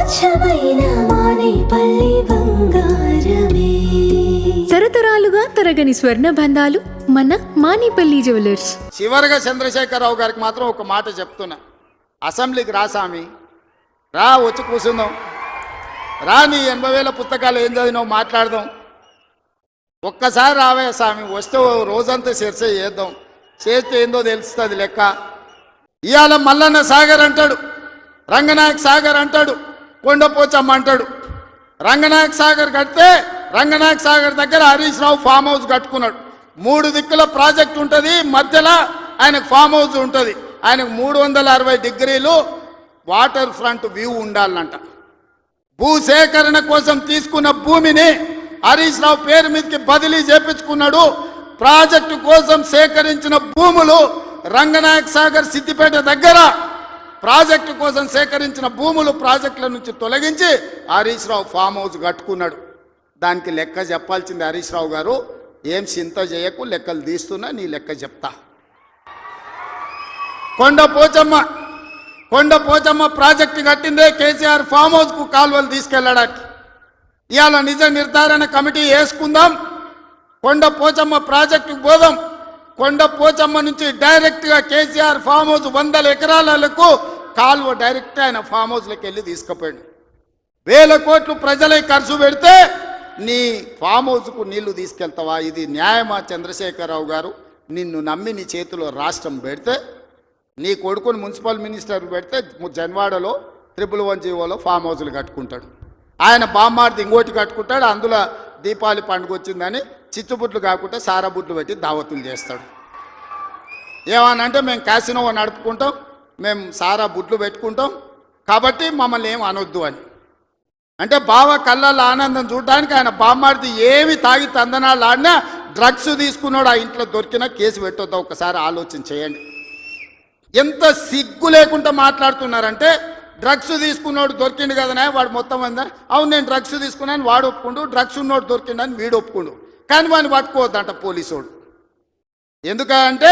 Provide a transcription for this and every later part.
స్వచ్ఛమైన మానేపల్లి బంగారమే. తరతరాలుగా తరగని స్వర్ణ బంధాలు మన మానేపల్లి జ్యువెలర్స్. చివరిగా చంద్రశేఖరరావు గారికి మాత్రం ఒక మాట చెప్తున్నా, అసెంబ్లీకి రా స్వామి, రా వచ్చి కూర్చుందాం, రా నీ 80,000 పుస్తకాలు ఏం చదివినావు మాట్లాడదాం, ఒక్కసారి రావే స్వామి, వస్తే రోజంతా చర్చ చేద్దాం, చేస్తే ఏందో తెలుస్తుంది లెక్క. ఇవాళ మల్లన్న సాగర్ అంటాడు, రంగనాయక్ సాగర్ అంటాడు, కొండపోచమ్మ అంటాడు. రంగనాయక్ సాగర్ కడితే రంగనాయక్ సాగర్ దగ్గర హరీష్ రావు ఫామ్ హౌస్ కట్టుకున్నాడు. 3 దిక్కుల ప్రాజెక్ట్ ఉంటుంది, మధ్యలో ఆయనకు ఫామ్ హౌస్ ఉంటుంది. ఆయనకు 360 డిగ్రీలు వాటర్ ఫ్రంట్ వ్యూ ఉండాలంట. భూసేకరణ కోసం తీసుకున్న భూమిని హరీష్ రావు పేరు మీదకి బదిలీ చేపించుకున్నాడు. ప్రాజెక్టు కోసం సేకరించిన భూములు రంగనాయక్ సాగర్ సిద్దిపేట దగ్గర ప్రాజెక్టు కోసం సేకరించిన భూములు ప్రాజెక్టుల నుంచి తొలగించి హరీష్ రావు ఫామ్ హౌస్ కట్టుకున్నాడు. దానికి లెక్క చెప్పాల్సింది హరీష్ రావు గారు, ఏం చింత చేయకు, లెక్కలు తీస్తున్నా, నీ లెక్క చెప్తా. కొండపోచమ్మ ప్రాజెక్టు కట్టిందే కేసీఆర్ ఫామ్ హౌస్కు కాలువలు తీసుకెళ్ళడానికి. ఇవాళ నిజ నిర్ధారణ కమిటీ వేసుకుందాం, కొండపోచమ్మ ప్రాజెక్టుకు పోదాం. కొండపోచమ్మ నుంచి డైరెక్ట్గా కేసీఆర్ ఫామ్ హౌస్ 100 ఎకరాలకు కాలువ డైరెక్ట్ ఆయన ఫామ్ హౌస్లోకి వెళ్ళి తీసుకుపోయాడు. 1000 కోట్లు ప్రజలై ఖర్చు పెడితే నీ ఫామ్ హౌస్కు నీళ్లు తీసుకెళ్తావా? ఇది న్యాయమా? చంద్రశేఖరరావు గారు, నిన్ను నమ్మి నీ చేతిలో రాష్ట్రం పెడితే, నీ కొడుకుని మున్సిపల్ మినిస్టర్ పెడితే జన్వాడలో 111 జీవోలో ఫామ్ హౌస్లు కట్టుకుంటాడు. ఆయన బామ్మార్ది ఇంకోటి కట్టుకుంటాడు, అందులో దీపావళి పండుగ వచ్చిందని చిచ్చుబుట్లు కాకుండా సారాబుట్లు పెట్టి దావతులు చేస్తాడు. ఏమనంటే మేము క్యాసినో నడుపుకుంటాం, మేము సారా బుట్లు పెట్టుకుంటాం, కాబట్టి మమ్మల్ని ఏం అనొద్దు అని. అంటే బావ కళ్ళల్లో ఆనందం చూడడానికి ఆయన బామ్మార్ది ఏమి తాగి తందనాలు ఆడినా డ్రగ్స్ తీసుకున్నాడు, ఆ ఇంట్లో దొరికినా కేసు పెట్టొద్దా? ఒకసారి ఆలోచన చేయండి. ఎంత సిగ్గు లేకుండా మాట్లాడుతున్నారంటే, డ్రగ్స్ తీసుకున్నాడు దొరికిండు కదనే వాడు మొత్తం అందా, అవును నేను డ్రగ్స్ తీసుకున్నాను వాడు ఒప్పుకుండు, డ్రగ్స్ ఉన్నోడు దొరికిండని వీడు ఒప్పుకుండు, కానీ వాడిని పట్టుకోవద్దంట పోలీసోడు. ఎందుకంటే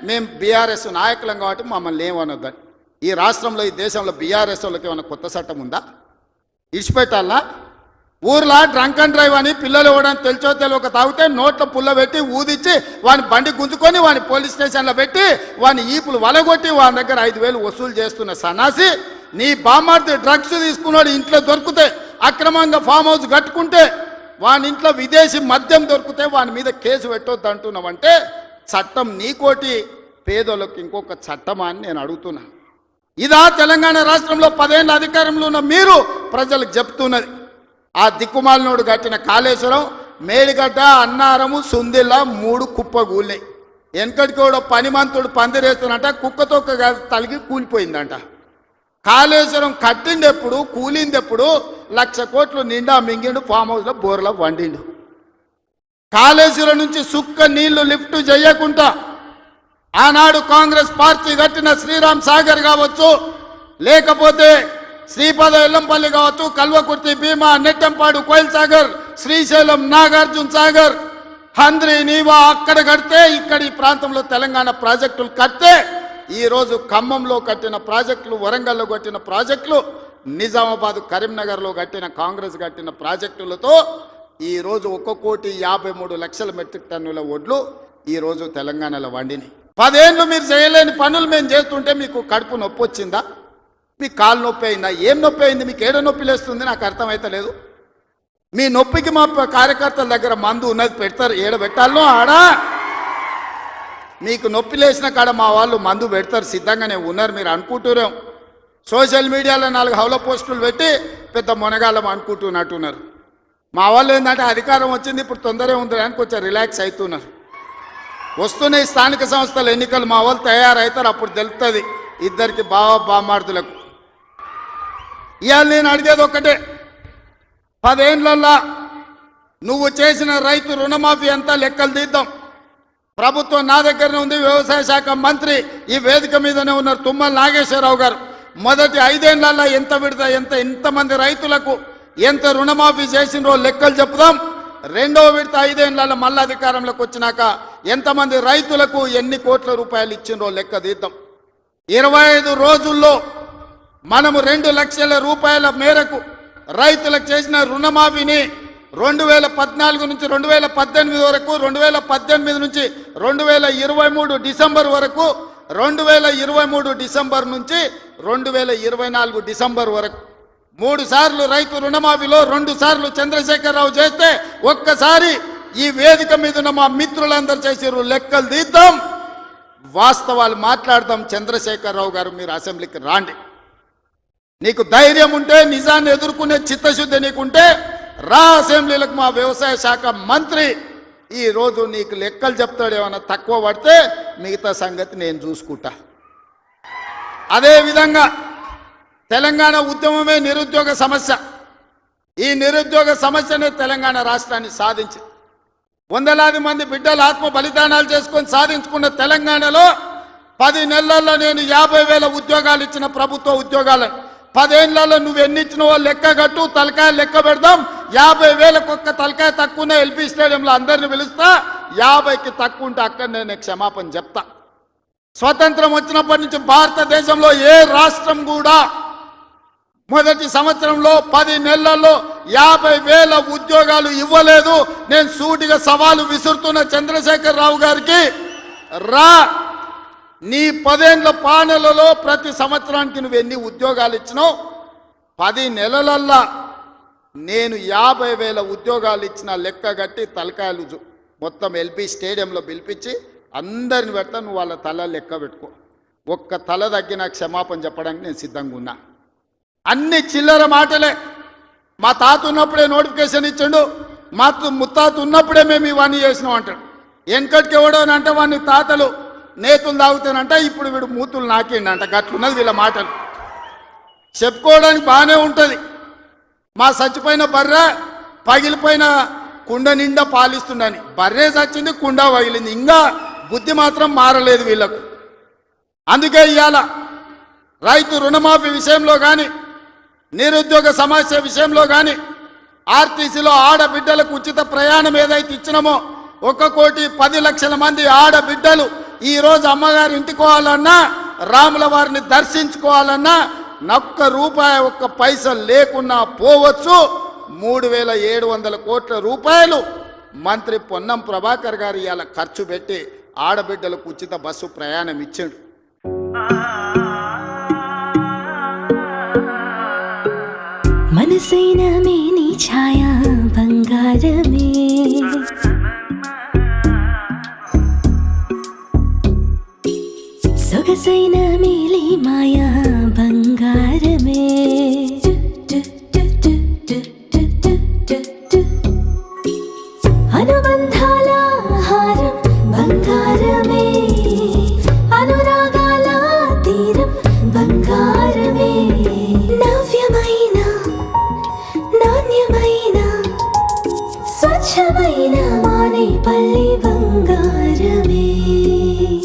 మేము బీఆర్ఎస్ నాయకులం కాబట్టి మమ్మల్ని ఏమనొద్దని. ఈ రాష్ట్రంలో ఈ దేశంలో బీఆర్ఎస్ వాళ్ళకి ఏమైనా కొత్త చట్టం ఉందా? ఇడిచిపెట్టాలా? ఊర్లో డ్రంక్ అండ్ డ్రైవ్ అని పిల్లలు ఇవ్వడానికి తెలిసో తెలియక తాగితే నోట్లో పుల్ల పెట్టి ఊదిచ్చి వాని బండి గుంజుకొని వాని పోలీస్ స్టేషన్లో పెట్టి వాని ఈపులు వలగొట్టి వాని దగ్గర 5,000 వసూలు చేస్తున్న సన్నాసి, నీ బామ్మార్ది డ్రగ్స్ తీసుకున్నాడు ఇంట్లో దొరికితే, అక్రమంగా ఫామ్ హౌస్ కట్టుకుంటే, వాని ఇంట్లో విదేశీ మద్యం దొరికితే వాని మీద కేసు పెట్టొద్దు అంటున్నావంటే చట్టం నీకోటి, పేదోళ్ళకి ఇంకొక చట్టమా అని నేను అడుగుతున్నా. ఇదా తెలంగాణ రాష్ట్రంలో 10 ఏళ్ళ అధికారంలో ఉన్న మీరు ప్రజలకు చెప్తున్నది? ఆ దిక్కుమాలినోడు కట్టిన కాళేశ్వరం, మేడిగడ్డ, అన్నారము, సుందిల్ల 3 కుప్పగూలినాయి. వెనకటికి కూడా పనిమంతుడు పందిరేస్తున్నట, కుక్కతో తలిగి కూలిపోయిందంట. కాళేశ్వరం కట్టిండెప్పుడు, కూలిందెప్పుడు? 1,00,000 కోట్లు నిండా మింగిండు, ఫామ్ హౌస్లో బోర్లో వండిండు. కాళేశ్వరం నుంచి సుక్క నీళ్లు లిఫ్ట్ చేయకుండా ఆనాడు కాంగ్రెస్ పార్టీ కట్టిన శ్రీరామ్ సాగర్ కావచ్చు, లేకపోతే శ్రీపద ఎల్లంపల్లి కావచ్చు, కల్వకుర్తి, భీమా, నెట్టంపాడు, కోయిల్ సాగర్, శ్రీశైలం, నాగార్జున సాగర్, హంద్రి, నీవా అక్కడ కడితే, ఇక్కడ ఈ ప్రాంతంలో తెలంగాణ ప్రాజెక్టులు కడితే, ఈరోజు ఖమ్మంలో కట్టిన ప్రాజెక్టులు, వరంగల్లో కట్టిన ప్రాజెక్టులు, నిజామాబాద్, కరీంనగర్లో కట్టిన కాంగ్రెస్ కట్టిన ప్రాజెక్టులతో ఈరోజు 1,53,00,000 మెట్రిక్ టన్నుల వడ్లు ఈరోజు తెలంగాణలో వండినాయి. 10 ఏళ్ళు మీరు చేయలేని పనులు మేము చేస్తుంటే మీకు కడుపు నొప్పి వచ్చిందా? మీకు కాలు నొప్పి అయిందా? ఏం నొప్పి అయింది? మీకు ఏడో నొప్పి లేస్తుంది? నాకు అర్థమైతలేదు. మీ నొప్పికి మా కార్యకర్తల దగ్గర మందు ఉన్నది, పెడతారు. ఏడ పెట్టాలో ఆడ మీకు నొప్పి లేచిన కాడ మా వాళ్ళు మందు పెడతారు, సిద్ధంగానే ఉన్నారు. మీరు అనుకుంటున్నాం సోషల్ మీడియాలో 4 హౌల పోస్టులు పెట్టి పెద్ద మొనగాళ్ళం అనుకుంటున్నట్టున్నారు. మా వాళ్ళు ఏంటంటే అధికారం వచ్చింది ఇప్పుడు తొందరగా ఉంది అని కొంచెం రిలాక్స్ అవుతున్నారు. వస్తున్నాయి స్థానిక సంస్థల ఎన్నికలు, మా వాళ్ళు తయారవుతారు, అప్పుడు తెలుస్తుంది ఇద్దరికి బామార్దులకు. ఇవాళ నేను అడిగేది ఒక్కటే, 10 ఏళ్ళల్లో నువ్వు చేసిన రైతు రుణమాఫీ అంతా లెక్కలు తీద్దాం. ప్రభుత్వం నా దగ్గరనే ఉంది, వ్యవసాయ శాఖ మంత్రి ఈ వేదిక మీదనే ఉన్నారు, తుమ్మల నాగేశ్వరరావు గారు. మొదటి 5 ఏళ్ళల్లో ఎంత విడత, ఎంతమంది రైతులకు ఎంత రుణమాఫీ చేసినో లెక్కలు చెప్పుదాం. రెండవ విడత 5 ఏళ్ళ మళ్ళీ అధికారంలోకి వచ్చినాక ఎంతమంది రైతులకు ఎన్ని కోట్ల రూపాయలు ఇచ్చినో లెక్క తీద్దాం. 25 రోజుల్లో మనము 2 లక్షల రూపాయల మేరకు రైతులకు చేసిన రుణమాఫీని 2014 నుంచి 2018 వరకు, 2018 నుంచి 2023 డిసెంబర్ వరకు, 2023 డిసెంబర్ నుంచి 2024 డిసెంబర్ వరకు 3 సార్లు రైతు రుణమాఫీలో 2 సార్లు చంద్రశేఖరరావు చేస్తే ఒక్కసారి ఈ వేదిక మీద ఉన్న మా మిత్రులందరూ చేసిర్రు. లెక్కలు తీద్దాం, వాస్తవాలు మాట్లాడదాం. చంద్రశేఖరరావు గారు, మీరు అసెంబ్లీకి రాండి. నీకు ధైర్యం ఉంటే, నిజాన్ని ఎదుర్కొనే చిత్తశుద్ధి నీకుంటే రా అసెంబ్లీలకు. మా వ్యవసాయ శాఖ మంత్రి ఈరోజు నీకు లెక్కలు చెప్తాడు. ఏమన్నా తక్కువ పడితే మిగతా సంగతి నేను చూసుకుంటా. అదేవిధంగా తెలంగాణ ఉద్యమమే నిరుద్యోగ సమస్య. ఈ నిరుద్యోగ సమస్యనే తెలంగాణ రాష్ట్రాన్ని సాధించి వందలాది మంది బిడ్డలు ఆత్మ బలిదానాలు చేసుకొని సాధించుకున్న తెలంగాణలో 10 నెలల్లో నేను 50,000 ఉద్యోగాలు ఇచ్చిన ప్రభుత్వ ఉద్యోగాలను 10 ఏళ్లలో నువ్వు ఎన్ని ఇచ్చినవో లెక్క కట్టు, తలకాయ లెక్క పెడదాం. 50,000కు ఒక్క తలకాయ తక్కువ ఉన్న ఎల్పీ స్టేడియంలో అందరిని పిలుస్తా. 50కి తక్కువ ఉంటే అక్కడ నేను క్షమాపణ చెప్తా. స్వతంత్రం వచ్చినప్పటి నుంచి భారతదేశంలో ఏ రాష్ట్రం కూడా మొదటి సంవత్సరంలో 10 నెలల్లో 50,000 ఉద్యోగాలు ఇవ్వలేదు. నేను సూటిగా సవాలు విసురుతున్న చంద్రశేఖరరావు గారికి, రా నీ 10 ఏళ్ల పాలనలో ప్రతి సంవత్సరానికి నువ్వు ఎన్ని ఉద్యోగాలు ఇచ్చినావు? 10 నెలలల్లా నేను 50,000 ఉద్యోగాలు ఇచ్చిన లెక్క కట్టి తలకాయలు మొత్తం ఎల్పీ స్టేడియంలో పిలిపించి అందరిని పెడతా. నువ్వు వాళ్ళ తల లెక్క పెట్టుకో. ఒక్క తల తగ్గిన క్షమాపణ చెప్పడానికి నేను సిద్ధంగా ఉన్నా. అన్ని చిల్లర మాటలే. మా తాత ఉన్నప్పుడే నోటిఫికేషన్ ఇచ్చాడు, మా ముత్తాత ఉన్నప్పుడే మేము ఇవన్నీ చేసినాం అంటాడు. వెనకటికి ఎవడోనంటే వాడిని తాతలు నేతులు తాగుతానంట, ఇప్పుడు వీడు మూతులు నాకేండంట. గట్లున్నది వీళ్ళ మాటలు. చెప్పుకోవడానికి బాగానే ఉంటుంది. మా చచ్చిపోయిన బర్రె పగిలిపోయిన కుండ నిండా పాలిస్తుండని. బర్రె చచ్చింది, కుండ పగిలింది. ఇంకా బుద్ధి మాత్రం మారలేదు వీళ్ళకు. అందుకే ఇవాళ రైతు రుణమాఫీ విషయంలో కానీ, నిరుద్యోగ సమస్య విషయంలో కానీ, ఆర్టీసీలో ఆడబిడ్డలకు ఉచిత ప్రయాణం ఏదైతే ఇచ్చినామో 1,10,00,000 మంది ఆడబిడ్డలు ఈరోజు అమ్మగారి ఇంటికోవాలన్నా, రాముల వారిని దర్శించుకోవాలన్నా ఒక్క రూపాయి, ఒక్క పైసా లేకున్నా పోవచ్చు. 3,700 కోట్ల రూపాయలు మంత్రి పొన్నం ప్రభాకర్ గారు ఇవాళ ఖర్చు పెట్టి ఆడబిడ్డలకు ఉచిత బస్సు ప్రయాణం ఇచ్చాడు. మనసైన మేని ఛాయ బంగారమే, సొగసైన మేలి మాయా బంగారమే, అనుబంధాల హారం బంగారమే, అనురాగాల తీరం బంగారమే, నవ్యమైన నాణ్యమైన స్వచ్ఛమైన మానేపల్లి బంగారమే.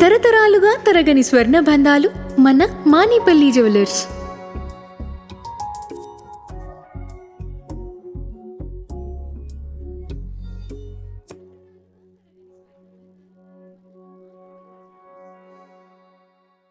తరతరాలుగా తరగని స్వర్ణ బంధాలు మన మానేపల్లి జ్యువెలర్స్.